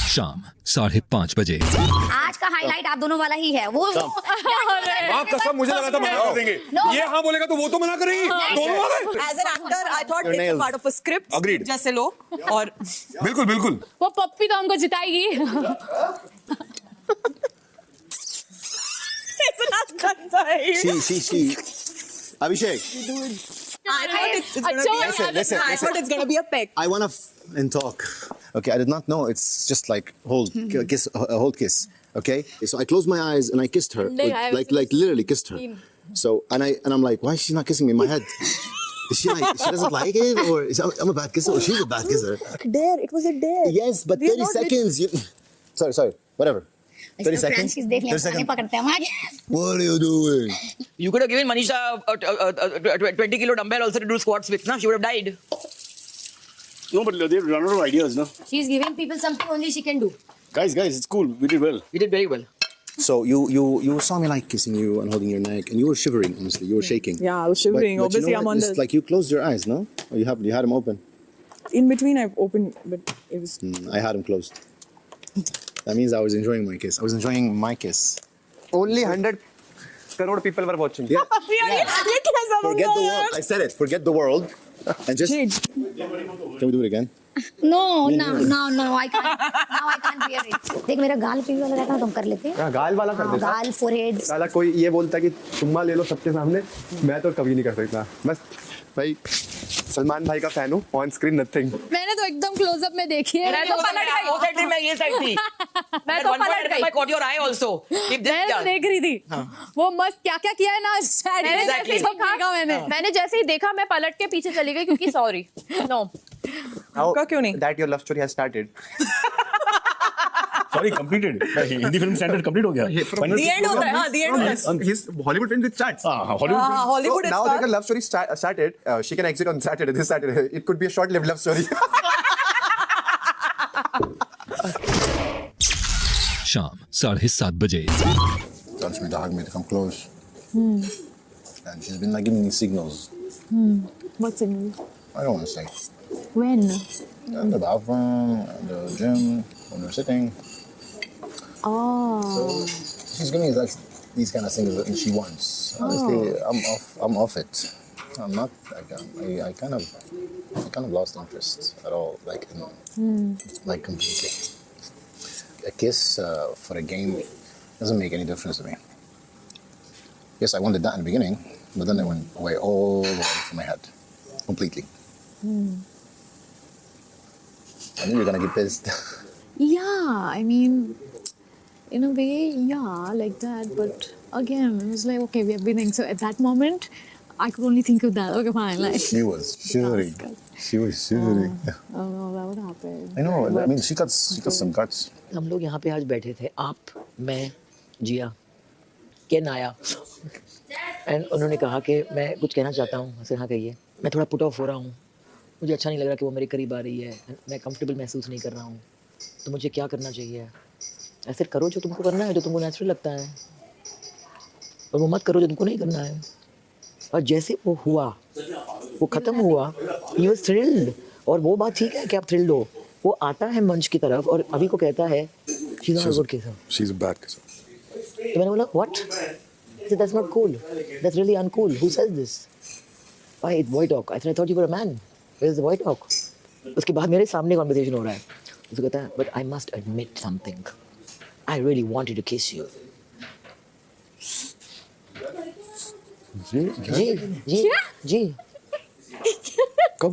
शाम 5:30 बजे। आज का हाईलाइट आप दोनों वाला ही है वो माँ कसम मुझे लगा था मना कर देंगे। ये हाँ बोलेगा तो वो तो मना करेंगी दोनों वाले। As an actor, I thought it's a part of a script. Agreed. जैसे लोग और बिल्कुल बिल्कुल। वो पप्पी तो हमको जिताएगी। इतना गंदा है। She. Abhishek, I thought it's gonna be a peck. I wanna and talk. Okay, I did not know. It's just like kiss, hold kiss. Okay, so I closed my eyes and I kissed her, like literally kissed her. So and I'm like, why is she not kissing me in my head? Is she like she doesn't like it, or I'm a bad kisser, or she's a bad kisser? Dare, it was a dare. Yes, but 30 seconds. Sorry, whatever. 30 seconds. 30 seconds. What are you doing? You could have given Manisha a 20-kilo dumbbell also to do squats with. She would have died. No, but they run out of ideas, no? she's giving people something only she can do. Guys, it's cool. We did well. You did very well. So you saw me like kissing you and holding your neck, and you were shivering. Honestly, you were shaking. Yeah, I was shivering. But Obviously, you know I'm what? on It's the. like you closed your eyes, no? Or you had them open. In between, I've opened, but it was. I had them closed. That means I was enjoying my kiss. I was enjoying my kiss. Only 100 crore people were watching. Yeah. ये कैसा Forget the world. I said it. Forget the world. And just. Shade. Can we do it again? No, I can't bear it. देख मेरा गाल पे वाला रहता ना तुम कर लेते हाँ, गाल वाला कर देता। गाल forehead साला कोई ये बोलता कि चुम्मा ले लो सबके सामने, मैं तो कभी नहीं कर सकता। बस भाई सलमान भाई का फैन हूँ, ऑन स्क्रीन नथिंग। मैंने तो एकदम क्लोजअप में देखी है। मैं तो पलट गई। वो साइड थी, मैं ये साइड थी। मैं तो पलट गई। I caught your eye also. मैं तो देख रही थी। वो मस्त क्या क्या किया है ना चैट। मैंने जैसे ही देखा मैंने जैसे ही देखा मैं पलट के पीछे चली गई क्योंकि सॉरी नो आपका क्यों नहीं? That your love story has started. Sorry, completed. Hindi film standard complete हो गया। The end होता है, हाँ, the end होता है। His Hollywood films it starts. हाँ, Hollywood. Hollywood So is now start. that the love story started, she can exit on Saturday. This Saturday, it could be a short-lived love story. शाम 7:30 बजे। Wants me to hug me to come close. And she's been like giving me signals. What's in I don't want to say. when In the bathroom, in the gym, when we're sitting. So she's giving me like these kind of things that she wants. Honestly, I'm off it. I'm not. I kind of lost interest at all. Like, like completely. A kiss for a game doesn't make any difference to me. Yes, I wanted that in the beginning, but then it went away all the way from my head, completely. I knew you were gonna get pissed. yeah I mean in a way yeah like that but again it was like okay we have been so at that moment I could only think of that okay fine like She was shivering. She was shivering. oh no that would happen I know. I mean, she got some guts. हम लोग यहाँ पे आज बैठे थे, आप, मैं, जिया, केन आया, एंड उन्होंने कहा कि मैं कुछ कहना चाहता हूँ। मैं हाँ कहिए। मैं थोड़ा पुट ऑफ हो रहा हूँ, मुझे अच्छा नहीं लग रहा कि वो मेरे करीब आ रही है, मैं कंफर्टेबल महसूस नहीं कर रहा हूँ, तो मुझे क्या करना चाहिए? ऐसे करो जो तुमको करना है, जो तुमको नेचुरल लगता है, और वो मत करो जो तुमको नहीं करना है। और जैसे वो हुआ, वो ख़त्म हुआ, ही वाज थ्रिल्ड, और वो बात ठीक है कि आप थ्रिल्ड हो। वो आता है मंच की तरफ और अभी को कहता है she is not a good kisser, She's a bad kisser. तो मैंने बोला what, that's not cool, that's really uncool, who says this, why boy talk, I thought you were a man, where is the boy talk. उसके बाद मेरे सामने conversation हो रहा है, उसको कहता है but I must admit something, I really wanted to kiss you. जी कब?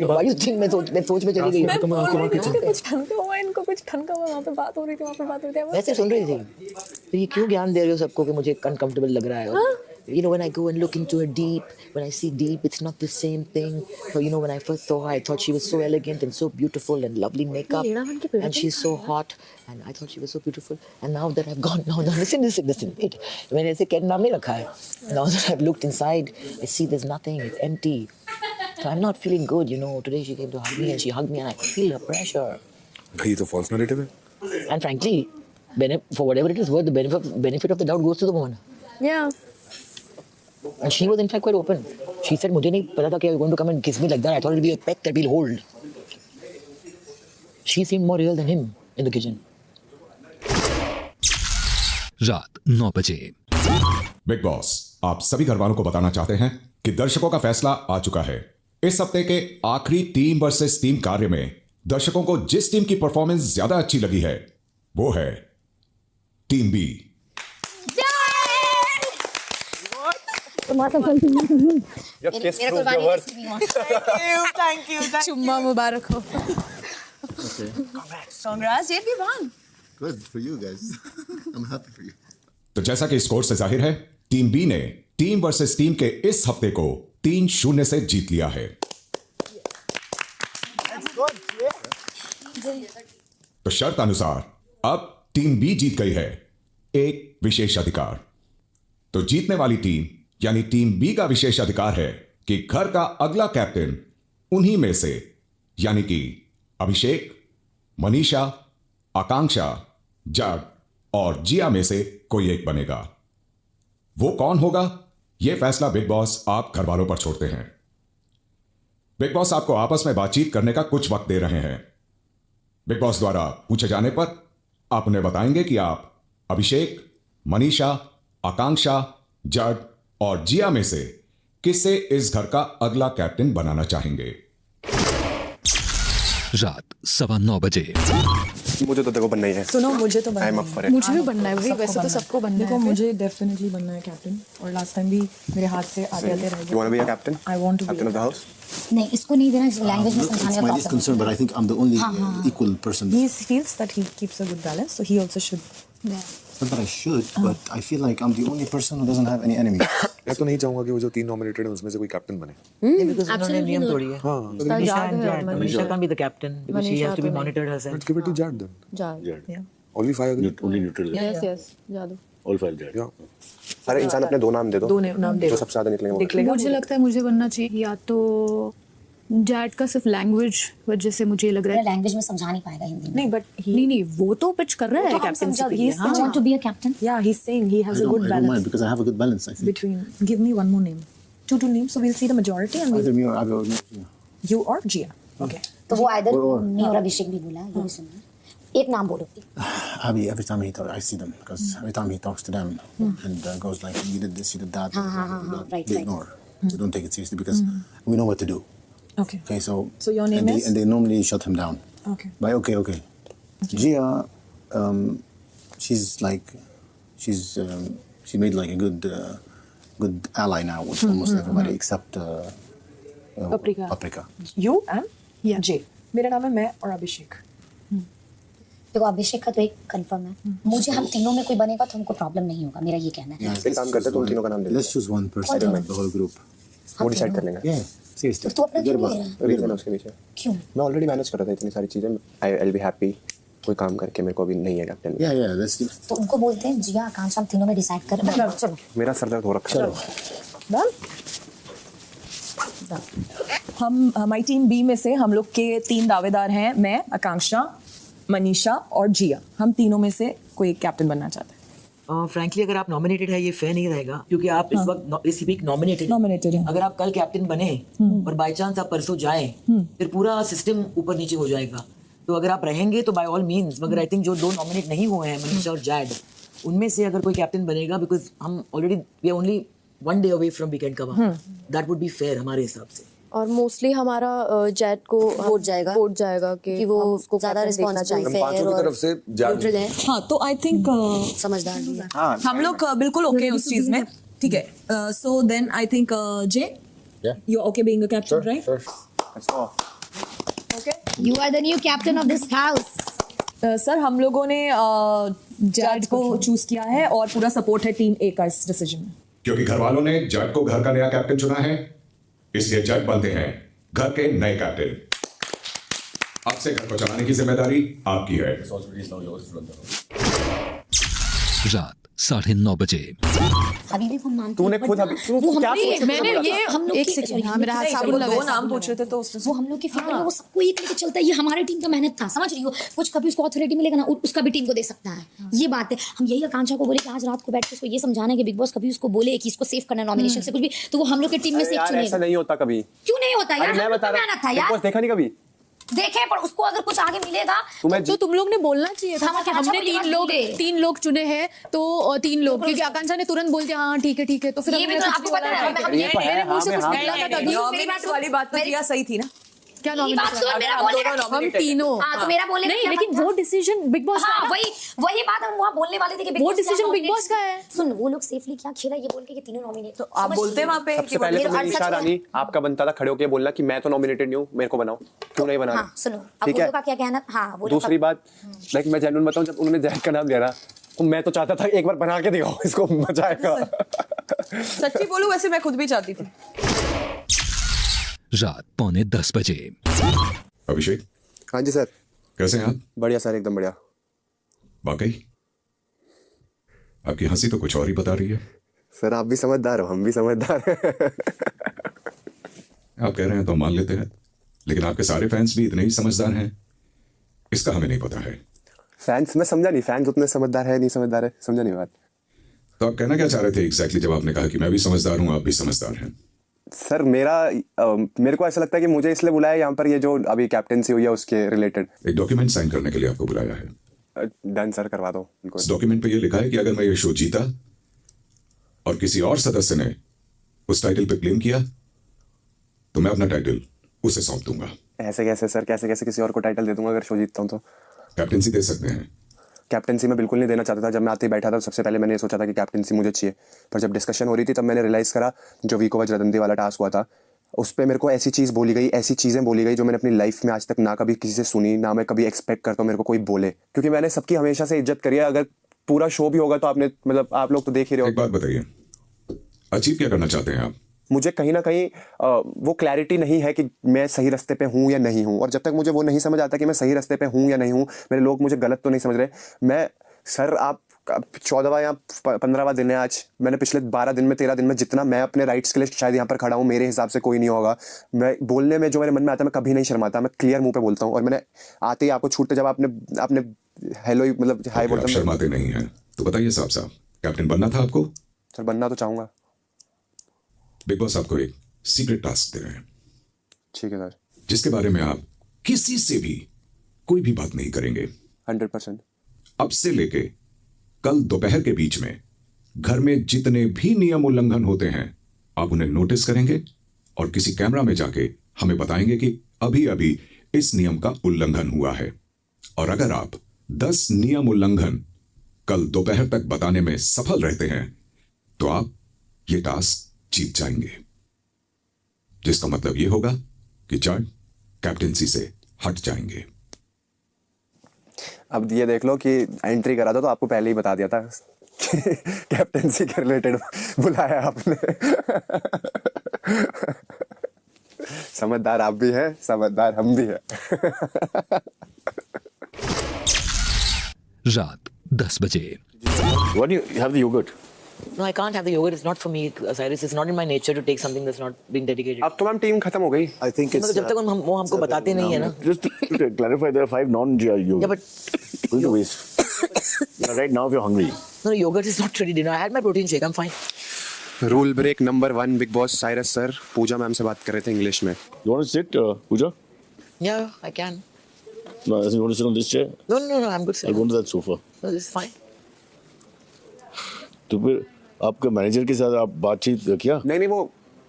Why you think मैं सोच में चली गई? कुछ ठनका हुआ इनको कुछ ठनका हुआ वहाँ पे बात हो रही थी वहाँ पे बात हो रही थी वैसे सुन रही थी, तो ये क्यों ज्ञान दे रहे हो सबको कि मुझे अनकंफर्टेबल लग रहा है? You know, when I go and look into her deep, when I see deep, it's not the same thing. So, you know, when I first saw her, I thought she was so elegant and so beautiful and lovely makeup, and she's so hot, and I thought she was so beautiful. And now that I've gone, now listen, wait. मैंने ऐसे क्या नाम नहीं रखा है. Now that I've looked inside, I see there's nothing, it's empty. So I'm not feeling good, you know. Today she came to hug me and she hugged me and I could feel her pressure. भाई ये तो false narrative है. And frankly, for whatever it is worth, the benefit of the doubt goes to the woman. yeah And she was in fact quite open. She said, मुझे नहीं पता था कि you're going to come and kiss me like that. I thought it'd be a peck that we'll hold. She seemed more real than him in the kitchen. रात 9 बजे। Big boss आप सभी घर वालों को बताना चाहते हैं कि दर्शकों का फैसला आ चुका है। इस हफ्ते के आखिरी टीम वर्सेस टीम कार्य में दर्शकों को जिस टीम की परफॉर्मेंस ज्यादा अच्छी लगी है वो है टीम बी। Thank you. चुम्मा मुबारक हो। Congrats, Jade, we won. Good for you guys. I'm happy for you. तो जैसा कि स्कोर से जाहिर है, टीम बी ने टीम वर्सेस टीम के इस हफ्ते को 3-0 से जीत लिया है। तो शर्त अनुसार अब टीम बी जीत गई है एक विशेष अधिकार। तो जीतने वाली टीम यानी टीम बी का विशेष अधिकार है कि घर का अगला कैप्टन उन्हीं में से यानी कि अभिषेक, मनीषा, आकांक्षा, जग और जिया में से कोई एक बनेगा। वो कौन होगा यह फैसला बिग बॉस आप घर वालों पर छोड़ते हैं। बिग बॉस आपको आपस में बातचीत करने का कुछ वक्त दे रहे हैं। बिग बॉस द्वारा पूछे जाने पर आप उन्हें बताएंगे कि आप अभिषेक, मनीषा, आकांक्षा, जग और जिया में से किसे इस घर का अगला कैप्टन बनाना चाहेंगे। रात 9:15 बजे। मुझे तो देखो बनना ही है। सुनो, मुझे तो बनना है। मुझे भी बनना है, वैसे तो सबको बनना है। देखो, मुझे डेफिनेटली बनना है कैप्टन, और लास्ट टाइम भी मेरे हाथ से आते रह गए। You want to be a captain? I want to be Captain of the house? नहीं, इसको नहीं देना, लैंग्वेज में समझाने It's का my least problem. concern, but I think I'm the only equal person. He feels that he keeps a good balance, so he also should. Not that I should, but I feel like I'm the only person who doesn't have any enemy. मैं तो नहीं चाहूंगा कि वो जो 3 nominated हैं उसमें से कोई कैप्टन बने। Because उन्होंने नियम तोड़ी है। Manisha and Jad. Manisha can't be the captain because she has to be monitored herself. Let's give it to Jad then. Yeah. Only 5 agree. Only neutral. Yes, जादू। All 5 Jad. Yeah. हर इंसान अपने 2 नाम दे दो। 2 नाम दे जो दो। सबसे ज्यादा निकलेंगे वो। देख लेगा। मुझे लगता है मुझे बनना चाहिए या तो जैड का सिर्फ लैंग्वेज वजह से मुझे लग रहा है। लैंग्वेज में समझा नहीं पाएगा हिंदी में। नहीं, but नहीं वो तो पिच कर रहा है कैप्टनसी के लिए। I want to be a captain. yeah, he's saying he has I a good don't mind balance because I have a good balance, I think. between. Give me one more name. 2 names, so we'll see the majority and Either we'll, me or Abhi or me. you or Gia. Okay. तो वो either और- मैं और अभिषेक भी बोला, ये भी सुना। एक नाम बोलो। Abhi, every time I see them, because every time he talks to them and goes like, you did this, you did that, right, they right. ignore. They don't take it seriously because we know what to do. Okay. Okay, so your name is? and they normally shut him down. Okay. By okay. Gia, she's like, she made like a good ally now with almost everybody except Paprika. You and Jay. मेरा नाम है मैं और अभिषेक। देखो, अभिषेक का तो एक confirm है। मुझे हम तीनों में कोई बनेगा तो हमको प्रॉब्लम नहीं होगा, मेरा ये कहना है। Yeah, एक काम करते हैं, तुम तीनों का नाम दे दो। let's choose one person, like the whole group. वो डिसाइड कर लेंगे। Yeah, seriously. तो अपना क्यों Forget नहीं about ले it. रीजन है उसके पीछे। क्यों? मैं ऑलरेडी मैनेज कर रहा था इतनी सारी चीजें। I'll be happy कोई काम करके, मेरे को अभी नहीं है कैप्टन। Yeah, let's do. तो उनको बोलते हैं जिया, आकांक्षा, हम तीनों में डिसाइड कर। चलो। मेरा सर दर्द हो रखा है। Done? हम हमारी टीम बी में से हम लोग के 3 दावेदार हैं, मैं, आकांक्षा, मनीषा और जिया। हम तीनों में से कोई एक कैप्टन बनना चाहते हैं। फ्रैंकली अगर आप नॉमिनेटेड है ये फेयर नहीं रहेगा क्योंकि आप इस वक्त इस वीक नॉमिनेटेड हैं। अगर आप कल कैप्टन बने और बाय चांस आप परसों जाए फिर पूरा सिस्टम ऊपर नीचे हो जाएगा। तो अगर आप रहेंगे तो बाय ऑल मींस, मगर आई थिंक जो 2 नॉमिनेट नहीं हुए हैं मनीषा और जैड, उनमें से अगर कोई कैप्टन बनेगा बिकॉज हम already we are only 1 day away from weekend का, दैट वुड बी फेयर हमारे हिसाब से। और मोस्टली हमारा जैड को वोट जाएगा कि वो उसको ज्यादा रिस्पॉन्सिबल हम पांचों की तरफ से न्यूट्रल है, हाँ, तो आई थिंक समझदार भी है। हम लोग बिल्कुल ओके उस चीज में, ठीक है। So then I think J you okay being a captain, right? Let's go. Okay You are the new captain of this house. Sir, हम लोगों ने जैड को चूज किया है और पूरा सपोर्ट है टीम ए का इस डिसीजन में। क्योंकि घर वालों ने जज को घर का नया कैप्टन चुना है इसलिए जज बनते हैं घर के नए कैप्टन। अब से घर को चलाने की जिम्मेदारी आपकी है। रात 9:30 बजे। अभी भी हम मानते तूने हैं, खुद but अभी वो हम क्या नहीं, सोच के मैंने बोला था? ये हम लोग एक की- सेकंड, हाँ, sorry, मेरा हाथ नहीं, साबुन वो लगा 2 है, नाम साबुन पूछ रहे थे तो उसने वो हम लोग की फिक्र है, वो सबको एक लेके चलता है। ये हमारी टीम का मेहनत था, समझ रही हो? कुछ कभी उसको अथॉरिटी मिलेगा ना, उसका भी टीम को दे सकता है। ये बात है। हम यही आकांक्षा को बोले कि आज रात को बैठ के उसको ये समझाना है कि बिग बॉस कभी उसको बोले कि इसको सेव करना नॉमिनेशन से कुछ भी, तो वो हम लोग की टीम में से एक यार ऐसा चुनेगा। नहीं होता कभी। क्यों नहीं होता यार? अरे मैं हम लोग बता का रहा मेहनत था हूँ, यार। बॉस देखा नहीं कभी। देखे पर उसको अगर कुछ आगे मिलेगा तो तुम लोग ने बोलना चाहिए था कि हमने तीन लोग चुने हैं तो 3 लोग, क्योंकि आकांक्षा ने तुरंत बोल दिया हाँ ठीक है तो फिर ये भी तो आपको पता है मेरे मुंह से कुछ निकला था तभी। नॉमिनेट वाली बात तो किया सही थी ना, क्या बात सुन, मेरा बोलने हम तीनों। हाँ, तो मेरा बोलने नहीं, लेकिन वो डिसीजन बिग बॉस हाँ, वही बात हम वहाँ बोलने वाले थे कि वो डिसीजन बिग बॉस का है। सुन, वो लोग सेफली क्या खेला ये बोल के कि तीनों नॉमिनेट, तो आप बोलते वहाँ पे सबसे पहले तो मनीषा रानी आपका बनता था खड़े होकर बोलना कि मैं तो नॉमिनेटेड नहीं हूँ, मेरे को बनाओ, क्यों नहीं बना रहे? सुनो, अब वो लोग का क्या कहना। हाँ, दूसरी बात, लाइक मैं जेन्युइन बताऊं, जब उन्होंने जैक का नाम लिया ना तो मैं तो चाहता था एक बार बना के दिखाओ इसको, मजा आएगा। सच्ची बोलूं वैसे मैं खुद भी चाहती थी। रात 9:45 बजे। अभिषेक, हाँ जी सर। कैसे हैं आप? बढ़िया सर, एकदम बढ़िया। वाकई आपकी हंसी तो कुछ और ही बता रही है। सर आप भी समझदार हो, हम भी समझदार हैं। आप कह रहे हैं तो मान लेते हैं, लेकिन आपके सारे फैंस भी इतने ही समझदार हैं इसका हमें नहीं पता है। फैंस, मैं समझा नहीं, फैंस उतने समझदार है नहीं समझदार है, समझा नहीं बात। तो आप कहना क्या चाह रहे थे एग्जैक्टली जब आपने कहा कि मैं भी समझदार हूं, आप भी समझदार हैं? सर मेरे को ऐसा लगता है कि मुझे इसलिए बुलाया यहाँ पर, ये जो अभी कैप्टेंसी हुई है उसके रिलेटेड एक डॉक्यूमेंट साइन करने के लिए आपको बुलाया है। डन सर, करवा दो। इस डॉक्यूमेंट पे ये लिखा है कि अगर मैं ये शो जीता और किसी और सदस्य ने उस टाइटल पे क्लेम किया तो मैं अपना टाइटल उसे सौंप दूंगा। ऐसे कैसे सर, कैसे कैसे किसी और को टाइटल दे दूंगा अगर शो जीतता हूँ तो? कैप्टेंसी दे सकते हैं। कैप्टेंसी मैं बिल्कुल नहीं देना चाहता था। जब मैं आते ही बैठा था सबसे पहले मैंने सोचा था कि कैप्टेंसी मुझे चाहिए, पर जब डिस्कशन हो रही थी तब मैंने रियलाइज़ करा जो वीको वज्रदंती वाला टास्क हुआ था उस पर मेरे को ऐसी चीज़ बोली गई, ऐसी चीज़ें बोली गई जो मैंने अपनी लाइफ में आज तक ना कभी किसी से सुनी, ना मैं कभी एक्सपेक्ट करता हूँ मेरे को कोई बोले, क्योंकि मैंने सबकी हमेशा से इज्जत करी है। अगर पूरा शो भी होगा तो आपने मतलब आप लोग तो देख ही रहे हो। एक बात बताइए, अचीव क्या करना चाहते हैं आप? मुझे कहीं ना कहीं वो क्लैरिटी नहीं है कि मैं सही रास्ते पे हूँ या नहीं हूँ, और जब तक मुझे वो नहीं समझ आता कि मैं सही रास्ते पे हूँ या नहीं हूँ, मेरे लोग मुझे गलत तो नहीं समझ रहे। मैं सर आप 14वां या 15वां दिन है आज, मैंने पिछले 12 दिन में 13 दिन में जितना मैं अपने राइट्स के लिए शायद यहाँ पर खड़ा हूँ, मेरे हिसाब से कोई नहीं होगा। मैं बोलने में जो मेरे मन में आता है मैं कभी नहीं शर्माता, मैं क्लियर मुंह पे बोलता हूँ। और मैंने आते ही आपको छूटते जब आपने हेलो मतलब हाय बोलता, शर्माते नहीं हैं तो बताइए साहब कैप्टन बनना था आपको? सर बनना तो चाहूंगा। बिग बॉस आपको एक सीक्रेट टास्क दे रहे हैं। ठीक है सर। जिसके बारे में आप किसी से भी कोई भी बात नहीं करेंगे 100%। अब से लेके कल दोपहर के बीच में घर में जितने भी नियम उल्लंघन होते हैं आप उन्हें नोटिस करेंगे और किसी कैमरा में जाके हमें बताएंगे कि अभी अभी इस नियम का उल्लंघन हुआ है। और अगर आप 10 नियम उल्लंघन कल दोपहर तक बताने में सफल रहते हैं तो आप ये टास्क जीत जाएंगे, जिसका मतलब यह होगा कि जज कैप्टेंसी से हट जाएंगे। अब ये देख लो कि एंट्री करा था तो आपको पहले ही बता दिया था कैप्टेंसी के रिलेटेड बुलाया आपने। समझदार आप भी हैं, समझदार हम भी हैं। रात 10 बजे। Why do you have the yogurt? No, I can't have the yogurt. It's not for me, Cyrus. It's not in my nature to take something that's not been dedicated. अब तो मैम टीम खत्म हो गई। I think it's. जब तक वो हमको बताते नहीं है ना। Just to clarify, there are 5 non-GI yogurt. Yeah, but going to waste. Right now, if you're hungry. No, yogurt is not ready dinner. I had my protein shake. I'm fine. Rule break number 1 Bigg Boss Cyrus sir Pooja ma'am से बात कर रहे थे English में। You want to sit, Pooja? Yeah, I can. No, you want to sit on this chair? No, I'm good, sir. I'll go to that sofa. No, this is fine. तो फिर आपके manager के साथ आप बातचीत किया? नहीं वो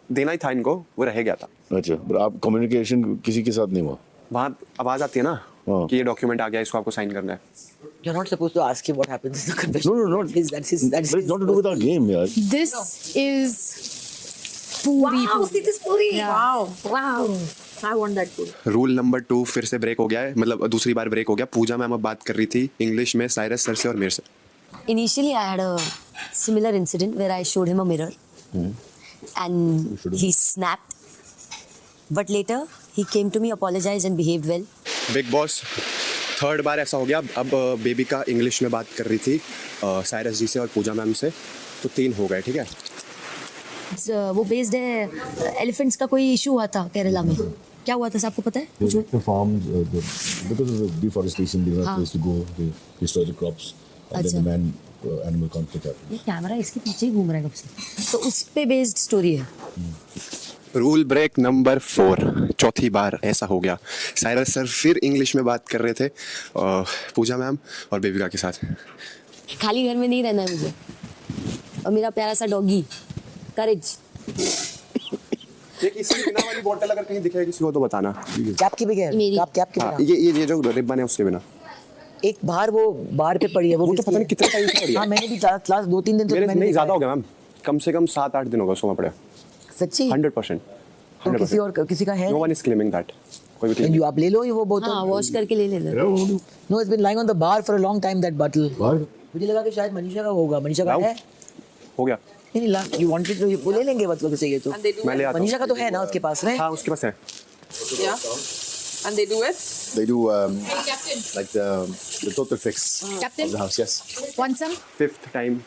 देना ही था इनको, वो रह गया था। अच्छा, पर आप कम्युनिकेशन किसी के साथ नहीं हुआ? वहाँ आवाज आती है ना कि ये डॉक्यूमेंट आ गया, इसको आपको साइन करना है। You're not supposed to ask him what happens in the convention. No. That's not to do with our game, yaar. This is puri. Wow, see this puri. Yeah. Wow. I want that puri. Rule number 2 फिर से break हो गया है, मतलब दूसरी बार break हो गया। पूजा ma'am अब बात कर रही थी इंग्लिश में साइरस सर से और मेरे से। Initially, I had a similar incident where I showed him a mirror, and he snapped. But later, he came to me, apologized, and behaved well. Big boss 3rd बार ऐसा हो गया। अब baby का English में बात कर रही थी साइरस जी से और पूजा मैम से, तो 3 हो गए। ठीक है। वो बेस्ड है एलिफेंट्स का कोई इशू हुआ था केरला में, क्या हुआ था आपको पता है? The farms, because of the deforestation, they were not supposed to go. They destroy the crops, and then the man-animal conflict happened. ये कैमरा इसके पीछे ही घूम रहा है कब से, तो उस पे बेस्ड स्टोरी है। रूल ब्रेक नंबर 4, चौथी बार ऐसा हो गया। साइरस सर फिर इंग्लिश में बात कर रहे थे पूजा मैम और बेबिका के साथ। खाली घर में नहीं रहना है मुझे, और मेरा प्यारा सा डॉगी करेज। एक इसके बिना वाली बोतल अगर कहीं दिखे किसी को तो बताना। कैप के बगैर, मेरी। कैप के हाँ, बिना। ये जो रिबन है उसके बिना। एक बाहर वो बार पे पड़ी है, वो तो पता नहीं कितने टाइम से पड़ी है। हाँ मैंने भी लास्ट 2-3 दिन से मेरे मैंने नहीं देखा ज्यादा है। हो गया मैम, कम से कम 7-8 दिन हो गए सोना पड़ा। सच्ची 100%। तो किसी का है? No one is claiming that. कोई भी You आप ले लो ये वो बोतल। हाँ, वॉश करके ले लेना। No, it's been lying on the bar for a long time, that bottle. मुझे लगा कि शायद मनीषा का होगा। मनीषा का है? हो गया। नहीं you wanted to वो ले लेंगे मतलब कि चाहिए तो। मैं ले आता हूँ। मनीषा का तो है ना उसके पास में? हाँ उसके पास है। Yeah. And they do it? They do like the total fix Captain? of the house. Yes. Want some? 5th time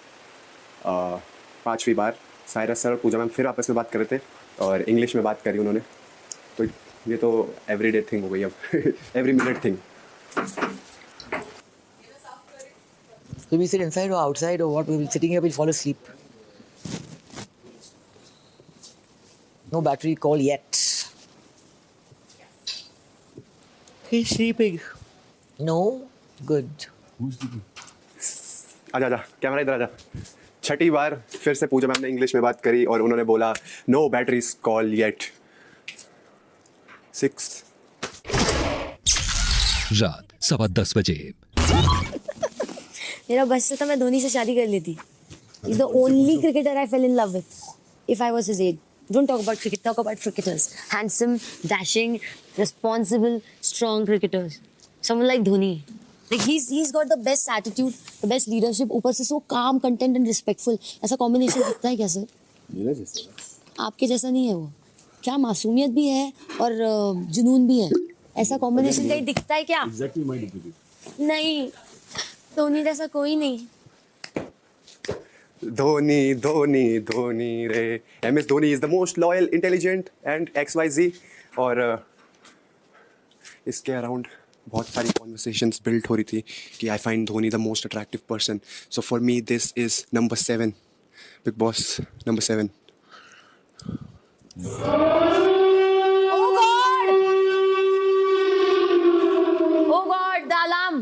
5वीं बार साइरस सर और पूजा मैम फिर आपस में बात कर रहे थे और इंग्लिश में बात करी उन्होंने। तो ये तो एवरीडे थिंग हो गई अब। Every minute thing. So we sit inside or outside or what? We'll be sitting here, we'll fall asleep. No battery call yet. He's sleeping. No? Good. आजा कैमरा इधर आजा। छठी बार फिर से पूजा मैम ने इंग्लिश में बात करी और उन्होंने बोला नो बैटरीज कॉल येट। 6 रात 10:15 बजे। मेरा बचता था मैं धोनी से शादी कर लेती। He's the only cricketer I fell in love with. If I was his age. Don't talk about cricket, talk about cricketers. Handsome, dashing, responsible, strong cricketers. Someone like Dhoni. Like he's got the best attitude, the best leadership. ऊपर से so calm, content and respectful. ऐसा combination दिखता है क्या sir? आपके जैसा नहीं है वो। क्या मासूमियत भी है और जुनून भी है। ऐसा कॉम्बिनेशन कहीं दिखता है क्या? Exactly my opinion. नहीं, धोनी जैसा कोई नहीं। धोनी धोनी धोनी रे। MS Dhoni is the most loyal, intelligent and XYZ। और इसके अराउंड बहुत सारी कॉन्वर्सेशंस बिल्ड हो रही थी कि I find Dhoni the most attractive person. So for me this is number 7, big boss number 7। Oh God! Oh God, the alarm!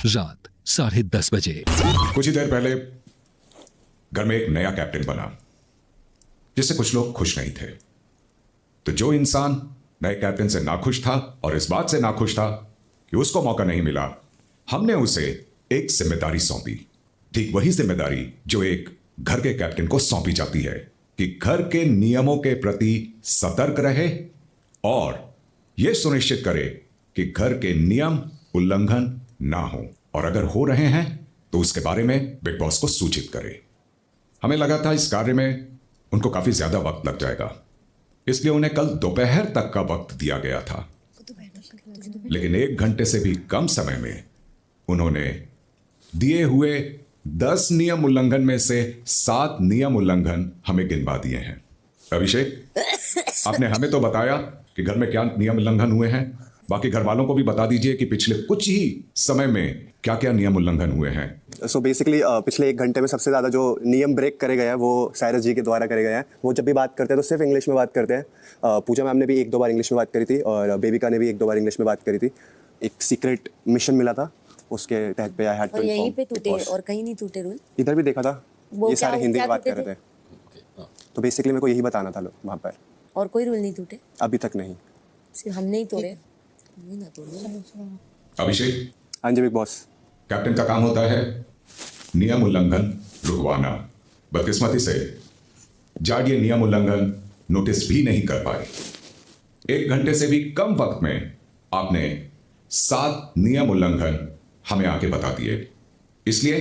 रात 10:30 बजे। कुछ ही देर पहले घर में एक नया कैप्टन बना जिससे कुछ लोग खुश नहीं थे। तो जो इंसान नए कैप्टन से नाखुश था और इस बात से नाखुश था कि उसको मौका नहीं मिला, हमने उसे एक जिम्मेदारी सौंपी। ठीक वही जिम्मेदारी जो एक घर के कैप्टन को सौंपी जाती है कि घर के नियमों के प्रति सतर्क रहे और यह सुनिश्चित करे कि घर के नियम उल्लंघन ना हो, और अगर हो रहे हैं तो उसके बारे में बिग बॉस को सूचित करे। हमें लगा था इस कार्य में उनको काफी ज्यादा वक्त लग जाएगा, इसलिए उन्हें कल दोपहर तक का वक्त दिया गया था। लेकिन 1 घंटे से भी कम समय में उन्होंने दिए हुए 10 नियम उल्लंघन में से 7 नियम उल्लंघन हमें गिनवा दिए हैं। अभिषेक, आपने हमें तो बताया कि घर में क्या नियम उल्लंघन हुए हैं, बाकी घर वालों को भी बता दीजिए कि पिछले कुछ ही समय में क्या क्या नियम उल्लंघन हुए हैं। सो बेसिकली पिछले 1 घंटे में सबसे ज़्यादा जो नियम ब्रेक करे गए हैं वो साइरस जी के द्वारा करे गए हैं। वो जब भी बात करते हैं तो सिर्फ इंग्लिश में बात करते हैं। पूजा मैम ने भी 1-2 बार इंग्लिश में बात करी थी और बेबिका ने भी 1-2 बार इंग्लिश में बात करी थी। एक सीक्रेट मिशन मिला था, उसके तहत पे आई हैड टू और यहीं पे टूटे और कहीं नहीं टूटे रूल। इधर भी देखा था, वो ये क्या- सारे हिंदी क्या में बात कर टूटे रहे थे। तो बेसिकली मेरे को यही बताना था वहाँ पर। और कोई रूल नहीं टूटे? अभी तक नहीं, सिर्फ हमने ही तोड़े। नहीं ना तोड़े। अभिषेक, हाँ जी बिग बॉस। कैप्टन का काम होता है नियम उल्लंघन रुकवाना। बदकिस्मती से जाड ये नियम उल्लंघन नोटिस भी नहीं कर पाए। 1 घंटे से भी कम वक्त में आपने 7 नियम उल्लंघन हमें आके बता दिए। इसलिए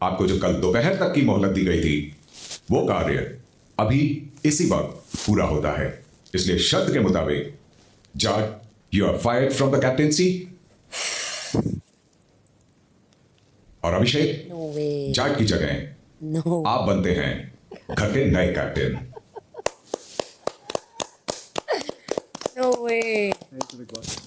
आपको जो कल दोपहर तक की मोहलत दी गई थी वो कार्य अभी इसी वक्त पूरा होता है। इसलिए शर्त के मुताबिक Jad, you are fired from the captaincy. और अभिषेक, No way. जाट की जगह No. आप बनते हैं घर के नए captain. No way. Thank you big boss.